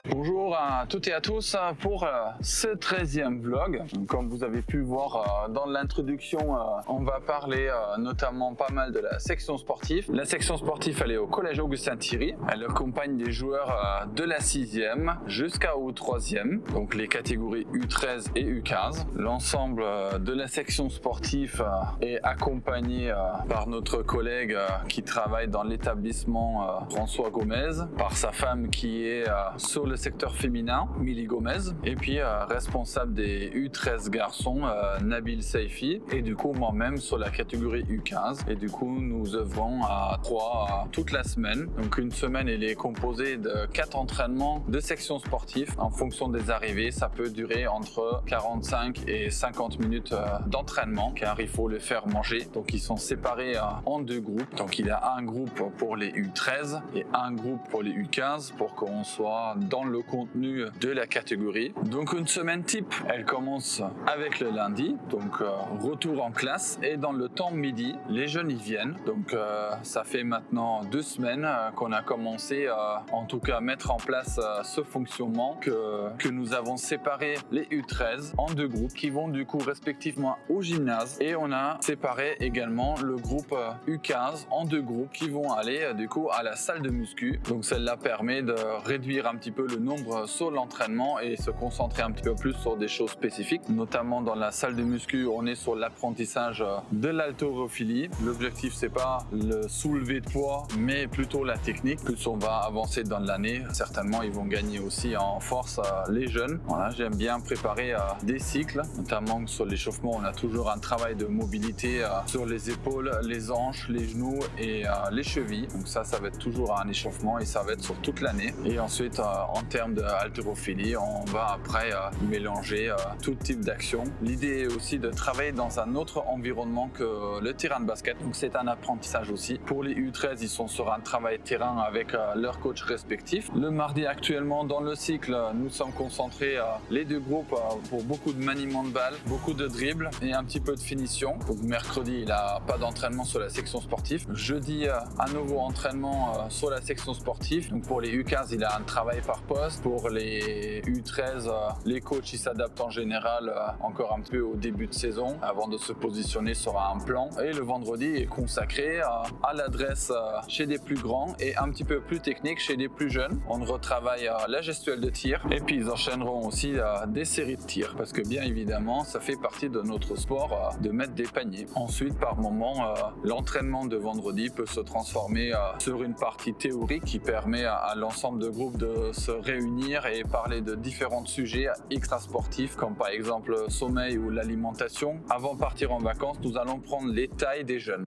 Bonjour à toutes et à tous pour ce 13e vlog. Comme vous avez pu voir dans l'introduction, on va parler notamment pas mal de la section sportive. La section sportive, elle est au collège Augustin Thierry. Elle accompagne des joueurs de la 6e jusqu'au 3e, donc les catégories U13 et U15. L'ensemble de la section sportive est accompagné par notre collègue qui travaille dans l'établissement, François Gomez, par sa femme qui est sur le secteur féminin, Milly Gomez, et puis responsable des U13 garçons, Nabil Saifi, et du coup moi-même sur la catégorie U15. Et du coup nous œuvrons à 3 toute la semaine. Donc une semaine elle est composée de 4 entraînements de sections sportives. En fonction des arrivées, ça peut durer entre 45 et 50 minutes d'entraînement, car il faut les faire manger. Donc ils sont séparés en 2 groupes. Donc il y a un groupe pour les U13 et un groupe pour les U15 pour qu'on soit dans le contenu de la catégorie. Donc une semaine type, elle commence avec le lundi, donc retour en classe, et dans le temps midi, les jeunes y viennent. Donc ça fait maintenant 2 semaines qu'on a commencé en tout cas à mettre en place ce fonctionnement que nous avons séparé les U13 en 2 groupes qui vont du coup respectivement au gymnase, et on a séparé également le groupe U15 en 2 groupes qui vont aller du coup à la salle de muscu. Donc celle-là permet de réduire un petit peu le nombre sur l'entraînement et se concentrer un petit peu plus sur des choses spécifiques. Notamment dans la salle de muscu, on est sur l'apprentissage de l'haltérophilie. L'objectif c'est pas le soulevé de poids, mais plutôt la technique. Plus on va avancer dans l'année, certainement ils vont gagner aussi en force les jeunes. Voilà, j'aime bien préparer des cycles, notamment sur l'échauffement, on a toujours un travail de mobilité sur les épaules, les hanches, les genoux et les chevilles. Donc ça va être toujours un échauffement et ça va être sur toute l'année. Et ensuite en termes de haltérophilie, on va après mélanger tout type d'action. L'idée est aussi de travailler dans un autre environnement que le terrain de basket, donc c'est un apprentissage aussi. Pour les U13, ils sont sur un travail terrain avec leurs coachs respectifs. Le mardi actuellement dans le cycle, nous sommes concentrés les 2 groupes pour beaucoup de maniement de balles, beaucoup de dribbles et un petit peu de finition. Donc mercredi, il n'a pas d'entraînement sur la section sportive. Jeudi, un nouveau entraînement sur la section sportive. Donc pour les U15, il a un travail par poste. Pour les U13, les coachs ils s'adaptent en général encore un petit peu au début de saison avant de se positionner sur un plan. Et le vendredi est consacré à l'adresse chez des plus grands et un petit peu plus technique chez des plus jeunes. On retravaille la gestuelle de tir et puis ils enchaîneront aussi des séries de tirs parce que bien évidemment ça fait partie de notre sport de mettre des paniers. Ensuite par moment l'entraînement de vendredi peut se transformer sur une partie théorique qui permet à l'ensemble de groupes de se réunir et parler de différents sujets extra-sportifs comme par exemple le sommeil ou l'alimentation. Avant de partir en vacances, nous allons prendre les tailles des jeunes.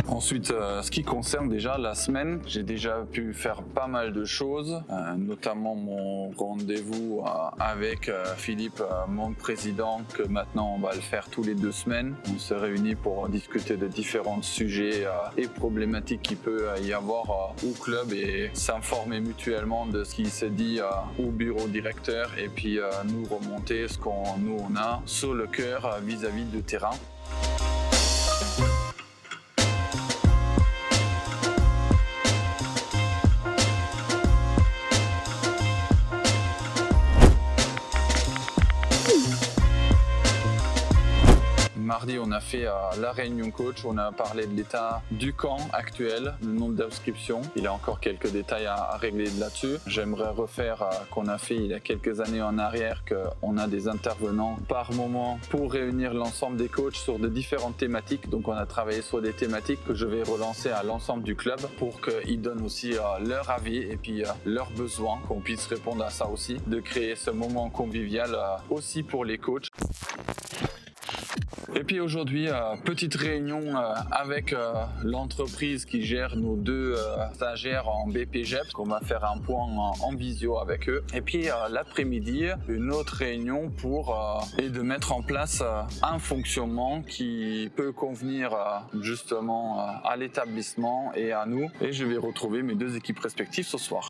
Ensuite, ce qui concerne déjà la semaine, j'ai déjà pu faire pas mal de choses, notamment mon rendez-vous avec Philippe, mon président, que maintenant on va le faire tous les 2 semaines. On se réunit pour discuter de différents sujets et problématiques qu'il peut y avoir au club et s'informer mutuellement de ce qui se dit au bureau directeur et puis nous remonter ce qu'on a sur le cœur vis-à-vis du terrain. Mardi, on a fait la réunion coach, on a parlé de l'état du camp actuel, le nombre d'inscriptions. Il y a encore quelques détails à régler là-dessus. J'aimerais refaire qu'on a fait il y a quelques années en arrière, qu'on a des intervenants par moment pour réunir l'ensemble des coachs sur de différentes thématiques. Donc on a travaillé sur des thématiques que je vais relancer à l'ensemble du club pour qu'ils donnent aussi leur avis et puis leurs besoins, qu'on puisse répondre à ça aussi, de créer ce moment convivial aussi pour les coachs. Et puis aujourd'hui, petite réunion avec l'entreprise qui gère nos deux stagiaires en BPGEP, qu'on va faire un point en visio avec eux. Et puis l'après-midi, une autre réunion pour et de mettre en place un fonctionnement qui peut convenir justement à l'établissement et à nous. Et je vais retrouver mes deux équipes respectives ce soir.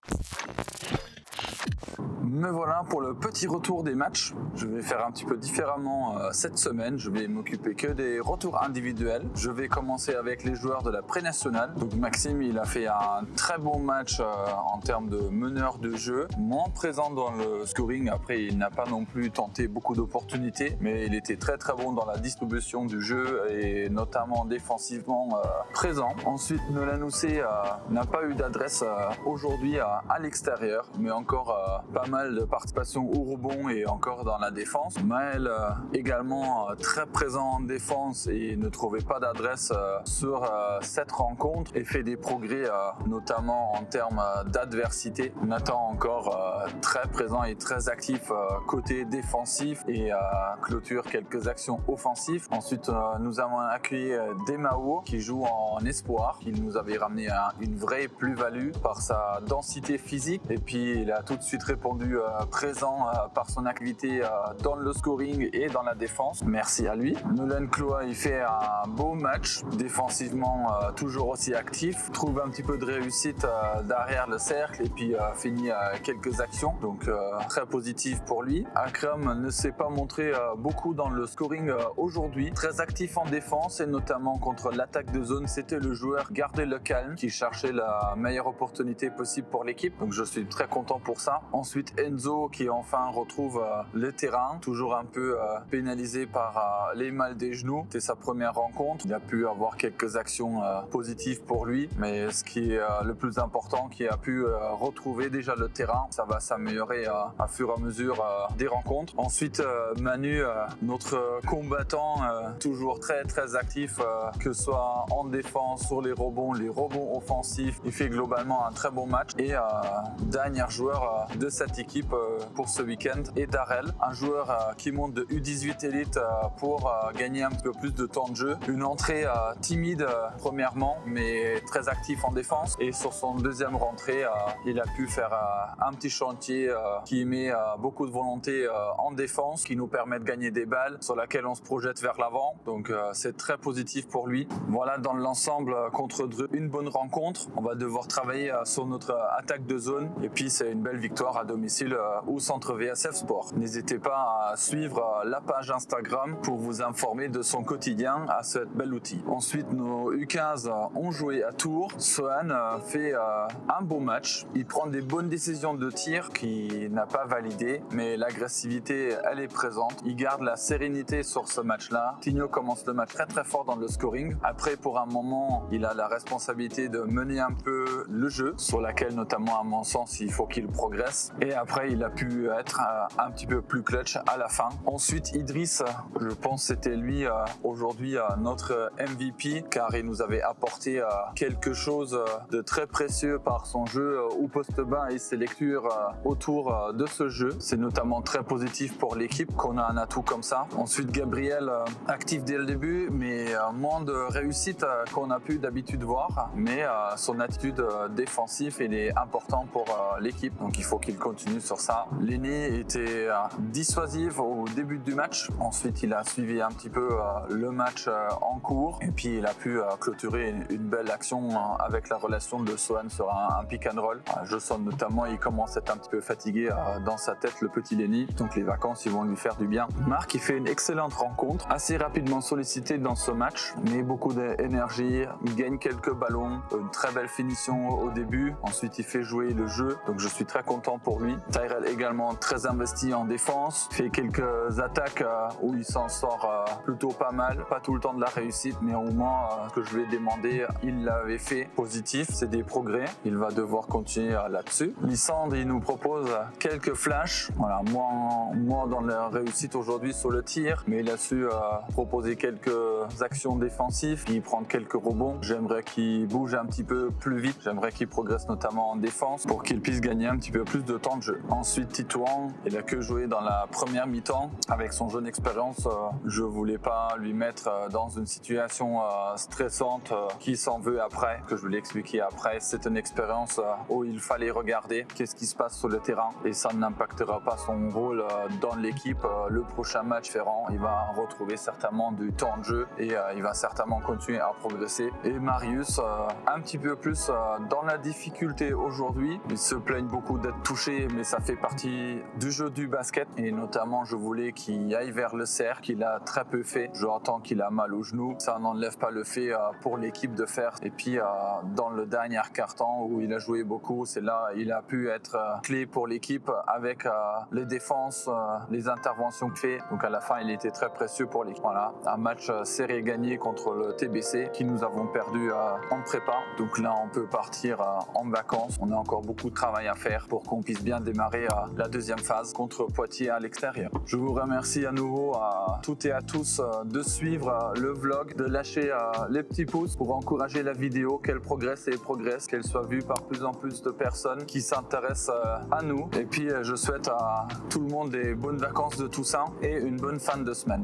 Me voilà pour le petit retour des matchs. Je vais faire un petit peu différemment cette semaine. Je vais m'occuper que des retours individuels. Je vais commencer avec les joueurs de la pré-nationale. Donc Maxime, il a fait un très bon match en termes de meneur de jeu. Moins présent dans le scoring. Après, il n'a pas non plus tenté beaucoup d'opportunités, mais il était très très bon dans la distribution du jeu et notamment défensivement présent. Ensuite, Nolan Housset n'a pas eu d'adresse aujourd'hui à l'extérieur, mais encore pas mal de participation au rebond et encore dans la défense. Maël également très présent en défense et ne trouvait pas d'adresse sur cette rencontre et fait des progrès notamment en termes d'adversité. Nathan encore très présent et très actif côté défensif et clôture quelques actions offensives. Ensuite nous avons accueilli Demao qui joue en espoir. Il nous avait ramené une vraie plus-value par sa densité physique et puis il a tout de suite répondu présent par son activité dans le scoring et dans la défense. Merci à lui. Nolan Cloa, il fait un beau match, défensivement toujours aussi actif, trouve un petit peu de réussite derrière le cercle et puis finit quelques actions, donc très positif pour lui. Akram ne s'est pas montré beaucoup dans le scoring aujourd'hui, très actif en défense et notamment contre l'attaque de zone. C'était le joueur garder le calme qui cherchait la meilleure opportunité possible pour l'équipe, donc je suis très content pour ça. Ensuite Enzo qui enfin retrouve le terrain, toujours un peu pénalisé par les mal des genoux. C'était sa première rencontre, il a pu avoir quelques actions positives pour lui, mais ce qui est le plus important, qui a pu retrouver déjà le terrain, ça va s'améliorer à fur et à mesure des rencontres. Ensuite Manu, notre combattant, toujours très très actif, que ce soit en défense, sur les rebonds offensifs, il fait globalement un très bon match. Et dernier joueur de cette équipe pour ce week-end est Darrell, un joueur qui monte de U18 Elite pour gagner un petit peu plus de temps de jeu. Une entrée timide premièrement, mais très actif en défense. Et sur son deuxième rentrée, il a pu faire un petit chantier qui met beaucoup de volonté en défense, qui nous permet de gagner des balles, sur laquelle on se projette vers l'avant. Donc c'est très positif pour lui. Voilà dans l'ensemble contre Dreux, une bonne rencontre. On va devoir travailler sur notre attaque de zone. Et puis c'est une belle victoire à domicile au centre VSF Sport. N'hésitez pas à suivre la page Instagram pour vous informer de son quotidien à ce bel outil. Ensuite, nos U15 ont joué à Tours. Sohan fait un beau match. Il prend des bonnes décisions de tir qu'il n'a pas validé, mais l'agressivité, elle est présente. Il garde la sérénité sur ce match-là. Tigno commence le match très très fort dans le scoring. Après, pour un moment, il a la responsabilité de mener un peu le jeu, sur laquelle notamment à mon sens, il faut qu'il progresse. Et après, il a pu être un petit peu plus clutch à la fin. Ensuite, Idriss, je pense que c'était lui aujourd'hui notre MVP, car il nous avait apporté quelque chose de très précieux par son jeu au poste bas et ses lectures autour de ce jeu. C'est notamment très positif pour l'équipe qu'on a un atout comme ça. Ensuite, Gabriel, actif dès le début, mais moins de réussite qu'on a pu d'habitude voir, mais son attitude défensive, il est important pour l'équipe, donc il faut qu'il continue sur ça. L'aîné était dissuasif au début du match, ensuite il a suivi un petit peu le match en cours et puis il a pu clôturer une belle action avec la relation de Sohan sur un pick and roll. Je sens notamment il commence à être un petit peu fatigué dans sa tête, le petit Lenny, donc les vacances ils vont lui faire du bien. Marc, il fait une excellente rencontre, assez rapidement sollicité dans ce match, mais beaucoup d'énergie, il gagne quelques ballons, une très belle finition au début, ensuite il fait jouer le jeu, donc je suis très content pour lui. Tyrell également très investi en défense, fait quelques attaques où il s'en sort plutôt pas mal, pas tout le temps de la réussite, mais au moins ce que je lui ai demandé, il l'avait fait positif, c'est des progrès, il va devoir continuer là-dessus. Lissandre, il nous propose quelques flashs, voilà, moins dans la réussite aujourd'hui sur le tir, mais il a su proposer quelques actions défensives, il prend quelques rebonds. J'aimerais qu'il bouge un petit peu plus vite, j'aimerais qu'il progresse notamment en défense pour qu'il puisse gagner un petit peu plus de temps de jeu. Ensuite, Titouan, il a que joué dans la première mi-temps. Avec son jeune expérience, je voulais pas lui mettre dans une situation stressante qui s'en veut après, que je lui ai expliqué après. C'est une expérience où il fallait regarder qu'est-ce qui se passe sur le terrain et ça n'impactera pas son rôle dans l'équipe. Le prochain match, Ferrand, il va retrouver certainement du temps de jeu et il va certainement continuer à progresser. Et Marius, un petit peu plus dans la difficulté aujourd'hui. Il se plaigne beaucoup d'être touché, mais ça fait partie du jeu du basket. Et notamment, je voulais qu'il aille vers le cercle, qu'il a très peu fait. J'entends qu'il a mal au genou. Ça n'enlève pas le fait pour l'équipe de faire. Et puis, dans le dernier quart-temps où il a joué beaucoup, c'est là il a pu être clé pour l'équipe avec les défenses, les interventions qu'il fait. Donc à la fin, il était très précieux pour l'équipe. Voilà, un match serré gagné contre le TBC qui nous avons perdu en prépa. Donc là, on peut partir en vacances. On a encore beaucoup de travail à faire pour qu'on puisse bien démarrer la deuxième phase contre Poitiers à l'extérieur. Je vous remercie à nouveau à toutes et à tous de suivre le vlog, de lâcher les petits pouces pour encourager la vidéo, qu'elle progresse et progresse, qu'elle soit vue par plus en plus de personnes qui s'intéressent à nous. Et puis, je souhaite à tout le monde des bonnes vacances de Toussaint et une bonne fin de semaine.